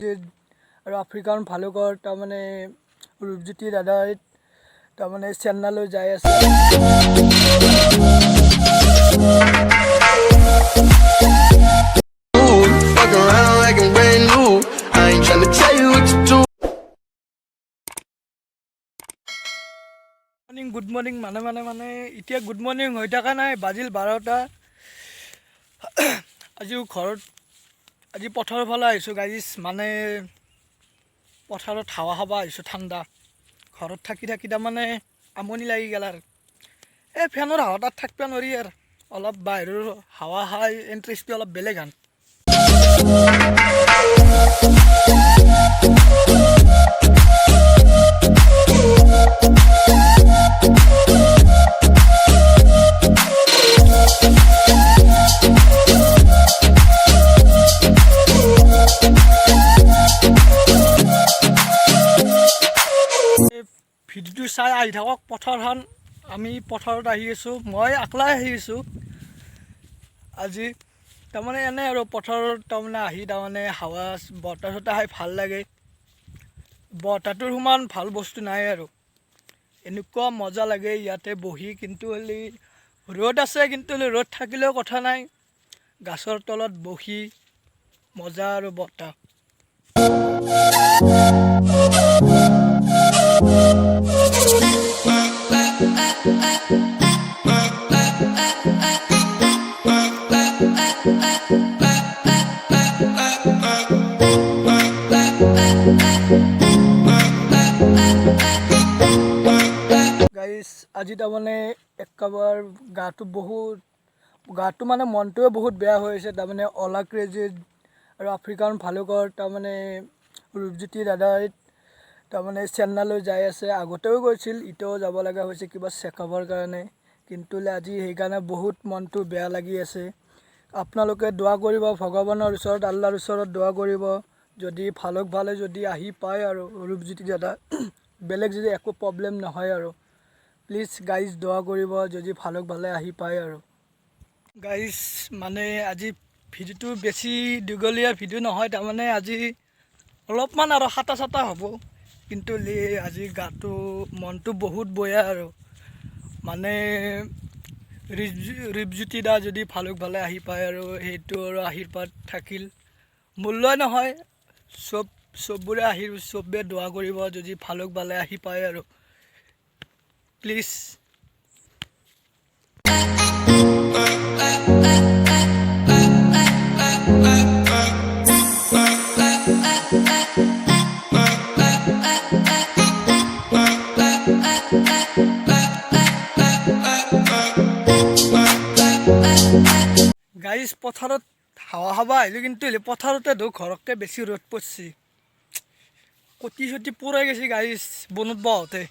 আৰু আফ্ৰিকান ভালুকৰ তাৰমানে ৰূপজ্যোতি দাদাই তাৰমানে চেন্নাইলৈ যাই আছে। গুড মৰ্নিং মানে এতিয়া গুড মৰ্নিং হৈ থকা নাই, বাজিল 12টা। আজিও ঘৰত আজি পথাৰৰ ফালে আহিছোঁ গাইজ, মানে পথাৰত হাৱা খাব আহিছোঁ ঠাণ্ডা। ঘৰত থাকি তাৰমানে আমনি লাগি গ'ল আৰু এই ফেনৰ হাৱা তাত থাকিব নোৱাৰি আৰু অলপ বাহিৰৰ হাৱা খাই ইণ্টাৰেষ্টটো অলপ বেলেগ হান। ভিডিঅ'টো চাই আহি থাকক পথাৰখন। আমি পথাৰত আহি আছোঁ, মই অকলাই আহি আছোঁ আজি। তাৰমানে এনে আৰু পথাৰত তাৰমানে আহি তাৰমানে হাৱা বতাহ চতাহ খাই ভাল লাগে। বতাহটোৰ সমান ভাল বস্তু নাই আৰু, এনেকুৱা মজা লাগে ইয়াতে বহি। কিন্তু হ'লে ৰ'দ আছে, কিন্তু ৰ'দ থাকিলেও কথা নাই, গাছৰ তলত বহি মজা আৰু বতাহ। গাইজ আজি তাৰমানে একেবাৰ গাটো মানে মনটোৱে বহুত বেয়া হৈ আছে। তাৰমানে অলা ক্ৰেজিত আৰু আফ্ৰিকান ভালুকৰ তাৰমানে ৰূপজ্যোতি দাদাই তাৰমানে চেন্নাইলৈ যাই আছে। আগতেও গৈছিল, এতিয়াও যাব লগা হৈছে কিবা চেকআপৰ কাৰণে। কিন্তু আজি সেইকাৰণে বহুত মনটো বেয়া লাগি আছে। আপোনালোকে দোৱা কৰিব, ভগৱানৰ ওচৰত আল্লাহৰ ওচৰত দোৱা কৰিব, যদি ভালক ভালে যদি আহি পায় আৰু ৰূপজ্যোতি দাদা, বেলেগ যদি একো প্ৰব্লেম নহয় আৰু প্লিজ গাইজ দোৱা কৰিব, যদি ভালক ভালে আহি পায় আৰু। গাইজ মানে আজি ভিডিঅ'টো বেছি দীঘলীয়া ভিডিঅ' নহয়, তাৰমানে আজি অলপমান আৰু হাতা চাতা হ'ব। কিন্তু আজি মনটো বহুত বেয়া আৰু, মানে ৰূপজ্যোতি দা যদি ভালক ভালে আহি পায় আৰু সেইটো আৰু আশীৰ্বাদ থাকিল। মূল্য নহয়, চববোৰে চবে দোৱা কৰিব, যদি ভালক ভালে আহি পায় আৰু প্লিজ। গাইজ পথাৰত হাৱা খাব আহিলোঁ, কিন্তু পথাৰতে ঘৰতকৈ বেছি ৰ'দ পৰিছে। কটি চটি পৰাই গৈছে গাইজ, বনত বহোঁতে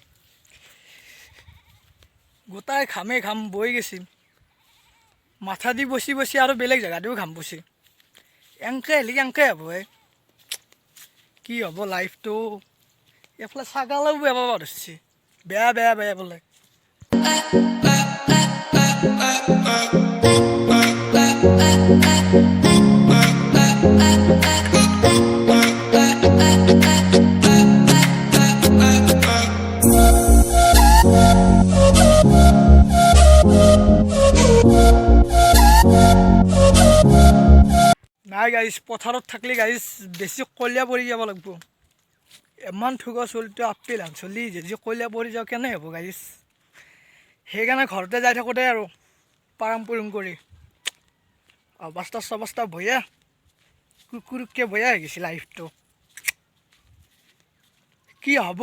গোটাই ঘাম বৈ গৈছে। মাথা দি বচি আৰু বেলেগ জেগাতেও ঘাম বচি। এনেকৈ হ'লে কেনেকৈ হ'ব? কি হ'ব লাইফটো? এইফালে ছাগালেও বেয়া পাব ধৰিছে, বেয়া বোলে। নাই গাইজ, পথাৰত থাকিলে গাইজ বেছি কলীয়া পৰি যাব লাগিব। ইমান ঠুগা চলিটো আপেল হান চলি যদি কলীয়া পৰি যাওঁ কেনে হ'ব গাইজ? সেইকাৰণে ঘৰতে যাই থাকোঁতে আৰু পাৰাম কৰি অৱস্থা ভয়া কুকুৰকে ভয়া হৈ গৈছে লাইফটো। কি হ'ব?